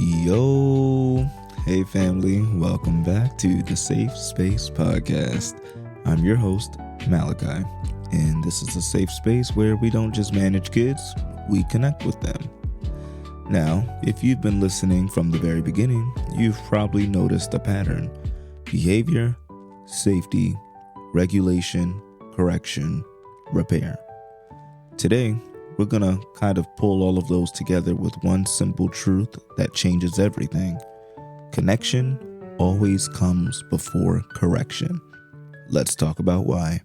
Yo, hey family, welcome back to the Safe Space Podcast. I'm your host, Malakai, and this is a safe space where we don't just manage kids, we connect with them. Now, if you've been listening from the very beginning, you've probably noticed a pattern: behavior, safety, regulation, correction, repair. Today, we're gonna kind of pull all of those together with one simple truth that changes everything. Connection always comes before correction. Let's talk about why.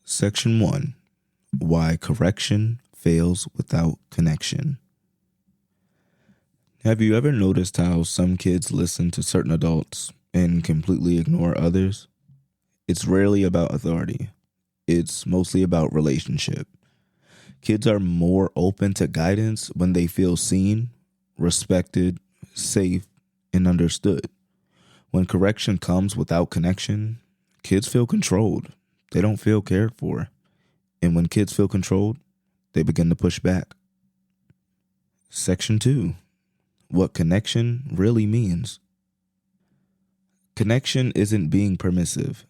Section 1. Why correction fails without connection. Have you ever noticed how some kids listen to certain adults and completely ignore others? It's rarely about authority. It's mostly about relationship. Kids are more open to guidance when they feel seen, respected, safe, and understood. When correction comes without connection, kids feel controlled. They don't feel cared for. And when kids feel controlled, they begin to push back. Section 2. What connection really means. Connection isn't being permissive.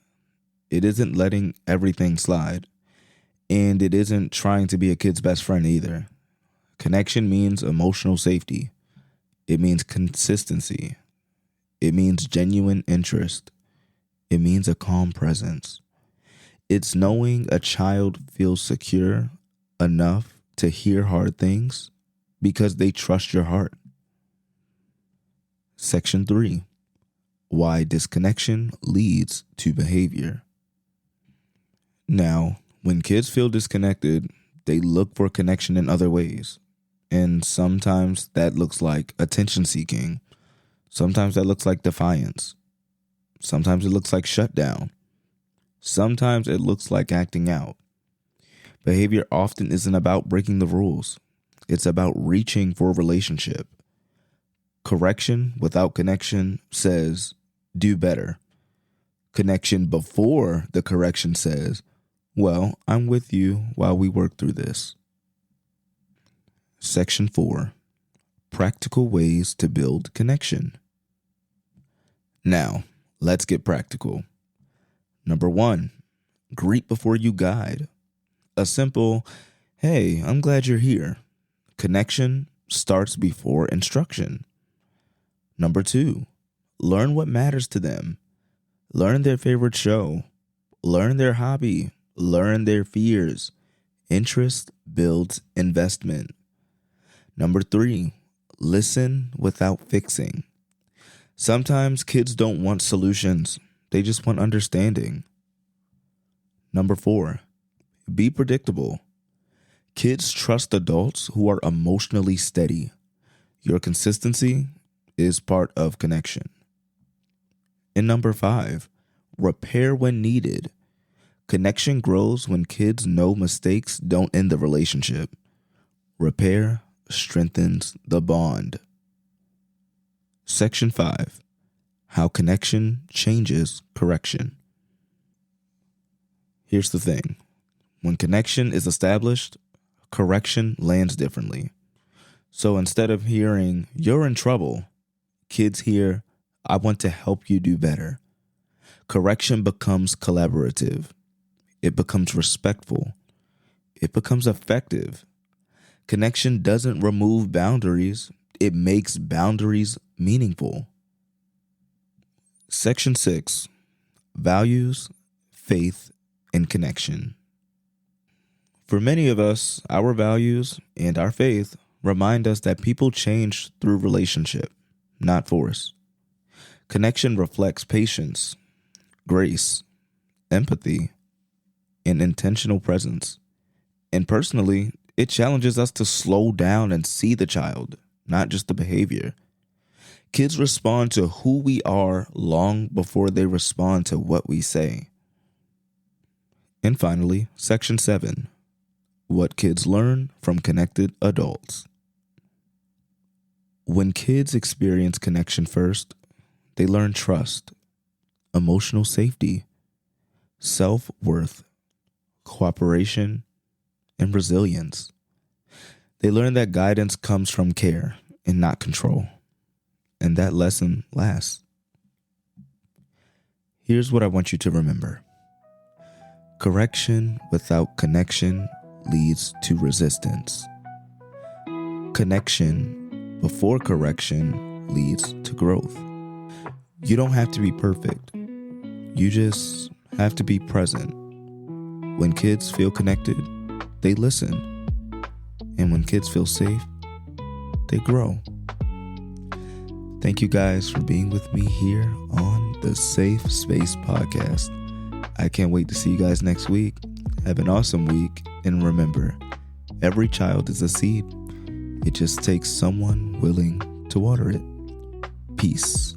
It isn't letting everything slide. And it isn't trying to be a kid's best friend either. Connection means emotional safety. It means consistency. It means genuine interest. It means a calm presence. It's knowing a child feels secure enough to hear hard things because they trust your heart. Section 3. Why disconnection leads to behavior. Now, when kids feel disconnected, they look for connection in other ways. And sometimes that looks like attention seeking. Sometimes that looks like defiance. Sometimes it looks like shutdown. Sometimes it looks like acting out. Behavior often isn't about breaking the rules. It's about reaching for a relationship. Correction without connection says, do better. Connection before the correction says, well, I'm with you while we work through this. Section 4. Practical ways to build connection. Now, let's get practical. Number 1, greet before you guide. A simple, hey, I'm glad you're here. Connection starts before instruction. Number 2, learn what matters to them. Learn their favorite show. Learn their hobby. Learn their fears. Interest builds investment. Number 3, listen without fixing. Sometimes kids don't want solutions. They just want understanding. Number 4, be predictable. Kids trust adults who are emotionally steady. Your consistency is part of connection. And number 5, repair when needed. Connection grows when kids know mistakes don't end the relationship. Repair strengthens the bond. Section 5. How connection changes correction. Here's the thing. When connection is established, correction lands differently. So instead of hearing, you're in trouble, kids hear, I want to help you do better. Correction becomes collaborative. It becomes respectful. It becomes effective. Connection doesn't remove boundaries. It makes boundaries meaningful. Section 6. Values, faith, and connection. For many of us, our values and our faith remind us that people change through relationship, not force. Connection reflects patience, grace, empathy, and intentional presence. And personally, it challenges us to slow down and see the child, not just the behavior. Kids respond to who we are long before they respond to what we say. And finally, Section 7. What kids learn from connected adults. When kids experience connection first, they learn trust, emotional safety, self-worth, cooperation, and resilience. They learn that guidance comes from care and not control. And that lesson lasts. Here's what I want you to remember. Correction without connection leads to resistance. Connection before correction leads to growth. You don't have to be perfect. You just have to be present. When kids feel connected, they listen. And when kids feel safe, they grow. Thank you guys for being with me here on the Safe Space Podcast. I can't wait to see you guys next week. Have an awesome week. And remember, every child is a seed. It just takes someone willing to water it. Peace.